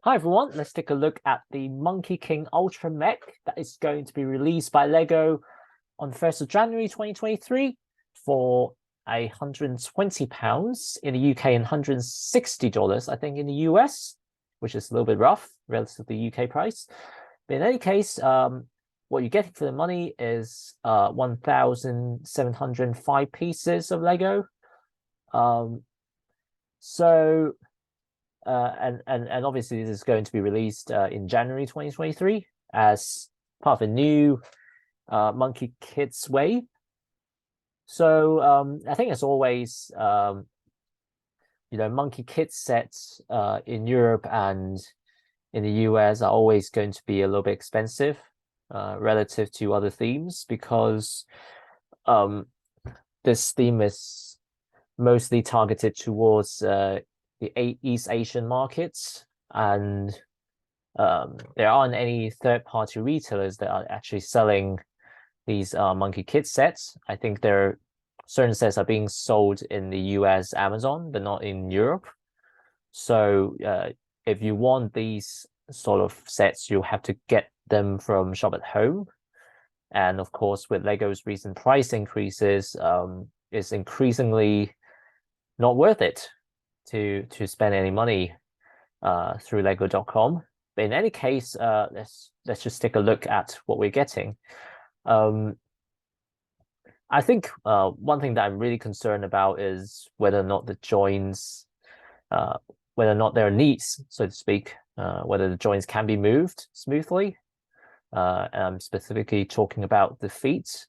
Hi everyone, let's take a look at the Monkey King Ultra Mech that is going to be released by LEGO on 1st of January 2023 for £120 in the UK and $160, I think, in the US, which is a little bit rough relative to the UK price. But in any case, what you're getting for the money is 1,705 pieces of LEGO. And obviously this is going to be released in January 2023 as part of a new Monkey Kids wave. So I think as always, Monkey Kids sets in Europe and in the US are always going to be a little bit expensive relative to other themes, because this theme is mostly targeted towards the East Asian markets, and there aren't any third-party retailers that are actually selling these Monkey Kids sets. I think certain sets are being sold in the US Amazon, but not in Europe. So if you want these sort of sets, you have to get them from Shop at Home. And of course, with LEGO's recent price increases, it's increasingly not worth it to spend any money through lego.com. But in any case, let's just take a look at what we're getting. I think one thing that I'm really concerned about is whether or not the joints, whether or not there are needs, so to speak, whether the joints can be moved smoothly. I'm specifically talking about the feet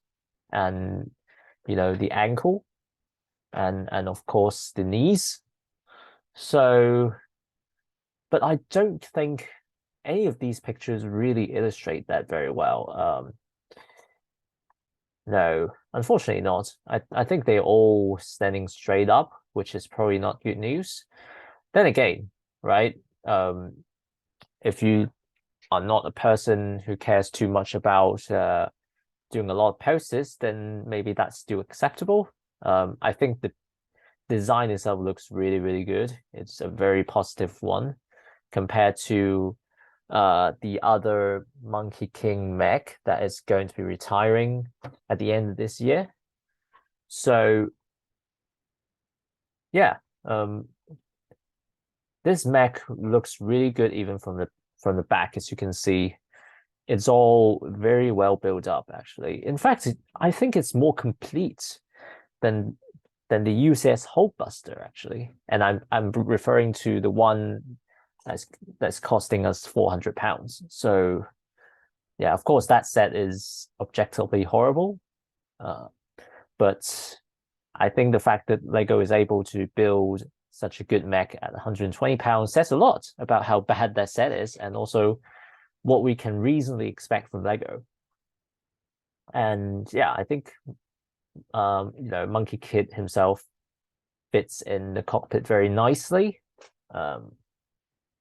and, the ankle and of course the knees. So, but I don't think any of these pictures really illustrate that very well. No, unfortunately not. I think they're all standing straight up, which is probably not good news. Then again, right? If you are not a person who cares too much about doing a lot of poses, then maybe that's still acceptable. I think the design itself looks really, really good. It's a very positive one compared to the other Monkey King mech that is going to be retiring at the end of this year. So yeah, this mech looks really good even from the back. As you can see, it's all very well built up, actually. In fact, I think it's more complete than the UCS Hulkbuster, actually. And I'm referring to the one that's costing us £400. So yeah, of course that set is objectively horrible. But I think the fact that LEGO is able to build such a good mech at £120 says a lot about how bad that set is, and also what we can reasonably expect from LEGO. And yeah, I think Monkey Kid himself fits in the cockpit very nicely. I'm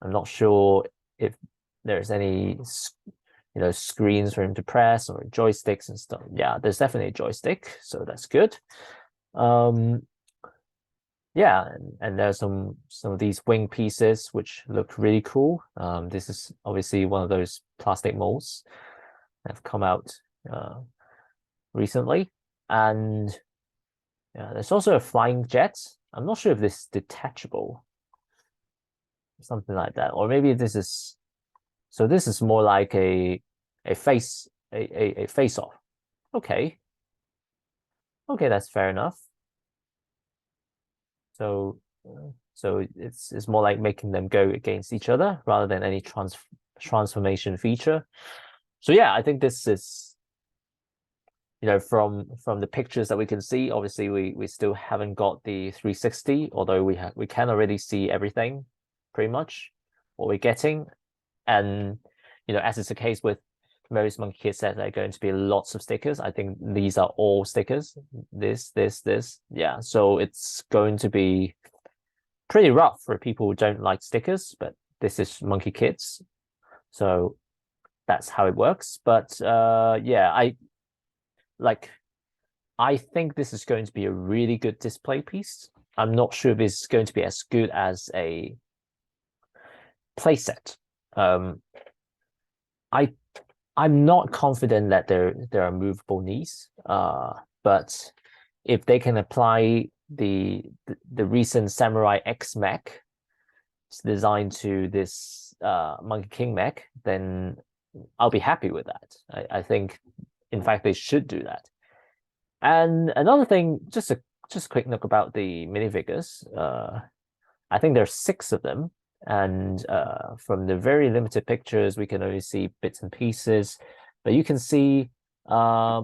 not sure if there's any screens for him to press or joysticks and stuff. Yeah, there's definitely a joystick, so that's good. Yeah, and there's some of these wing pieces which look really cool. This is obviously one of those plastic molds that have come out recently. And yeah, there's also a flying jet. I'm not sure if this is detachable, something like that, or maybe this is. So this is more like a face off. Okay, that's fair enough. So it's more like making them go against each other rather than any transformation feature. So yeah, I think this is, from the pictures that we can see, obviously we still haven't got the 360, although we can already see everything pretty much what we're getting. And as is the case with most Monkey Kid sets, there are going to be lots of stickers. I think these are all stickers. This. Yeah, so it's going to be pretty rough for people who don't like stickers, but this is Monkey Kids, so that's how it works. But yeah, I think this is going to be a really good display piece. I'm not sure if it's going to be as good as a playset, I'm not confident that there are movable knees. But if they can apply the recent Samurai X mech designed to this Monkey King mech, then I'll be happy with that. I think, in fact, they should do that. And another thing, just a quick note about the minifigures. I think there's 6 of them, and from the very limited pictures, we can only see bits and pieces. But you can see, yeah,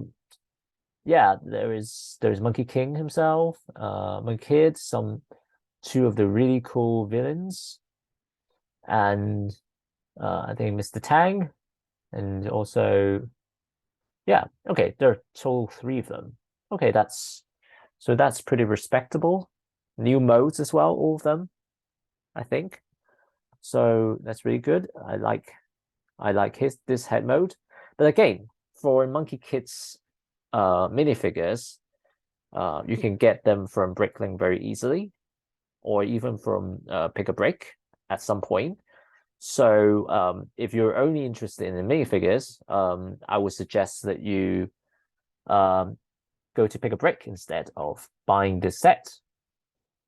there's Monkey King himself, Monkey Kid, 2 of the really cool villains, and I think Mr. Tang, and also, yeah, okay, there are total 3 of them. Okay, that's pretty respectable. New modes as well, all of them, I think. So that's really good. I like this head mode. But again, for Monkey Kid's minifigures, you can get them from Bricklink very easily, or even from Pick a Brick at some point. So if you're only interested in the minifigures, I would suggest that you go to Pick a Brick instead of buying this set.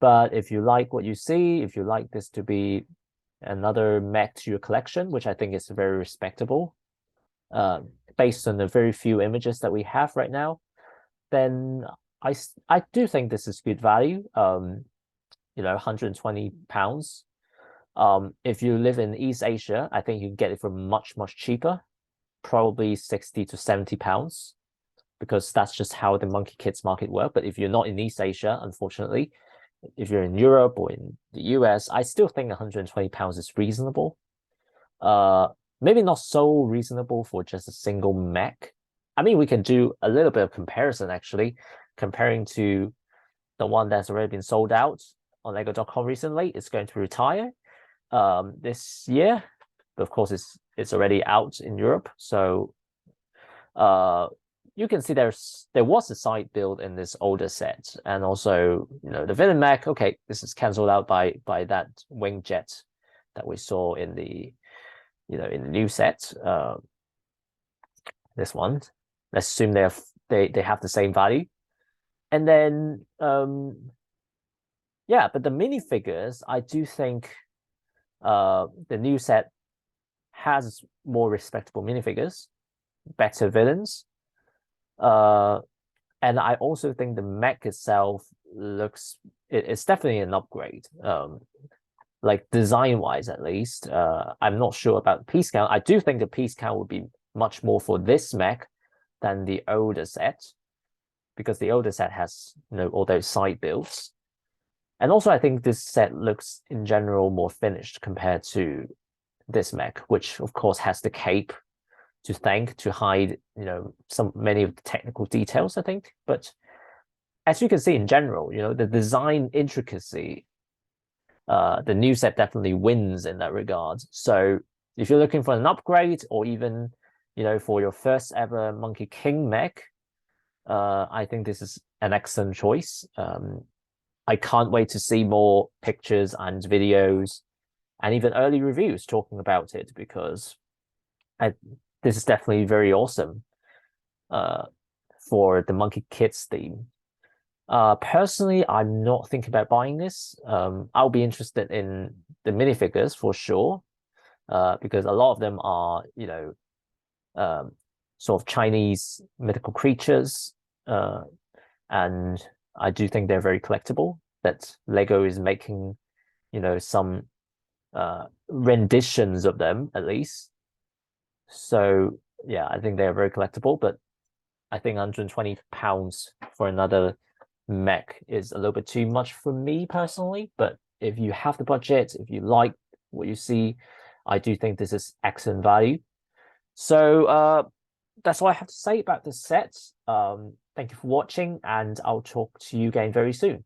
But if you like what you see, if you like this to be another mech to your collection, which I think is very respectable, based on the very few images that we have right now, then I do think this is good value. £120. If you live in East Asia, I think you can get it for much cheaper, probably £60 to £70, because that's just how the Monkey Kids market works. But if you're not in East Asia, unfortunately, if you're in Europe or in the US, I still think £120 is reasonable. Maybe not so reasonable for just a single mech. I mean, we can do a little bit of comparison, actually, comparing to the one that's already been sold out on Lego.com recently. It's going to retire this year, but of course it's already out in Europe. So you can see there was a side build in this older set, and also the villain mech. Okay, this is cancelled out by that wing jet that we saw in the in the new set. This one, let's assume they have the same value, and then yeah, but the minifigures, I do think the new set has more respectable minifigures, better villains. And I also think the mech itself it's definitely an upgrade. Like design-wise, at least. I'm not sure about piece count. I do think the piece count would be much more for this mech than the older set, because the older set has all those side builds. And also, I think this set looks in general more finished compared to this mech, which of course has the cape to hide many of the technical details, I think. But as you can see in general, the design intricacy, the new set definitely wins in that regard. So if you're looking for an upgrade, or even for your first ever Monkey King mech, I think this is an excellent choice. I can't wait to see more pictures and videos and even early reviews talking about it, because this is definitely very awesome for the Monkey Kids theme. Personally, I'm not thinking about buying this. I'll be interested in the minifigures for sure, because a lot of them are, sort of Chinese mythical creatures, and I do think they're very collectible. That Lego is making, some renditions of them at least. So yeah, I think they're very collectible, but I think £120 for another mech is a little bit too much for me personally. But if you have the budget, if you like what you see, I do think this is excellent value. So that's all I have to say about this set. Thank you for watching, and I'll talk to you again very soon.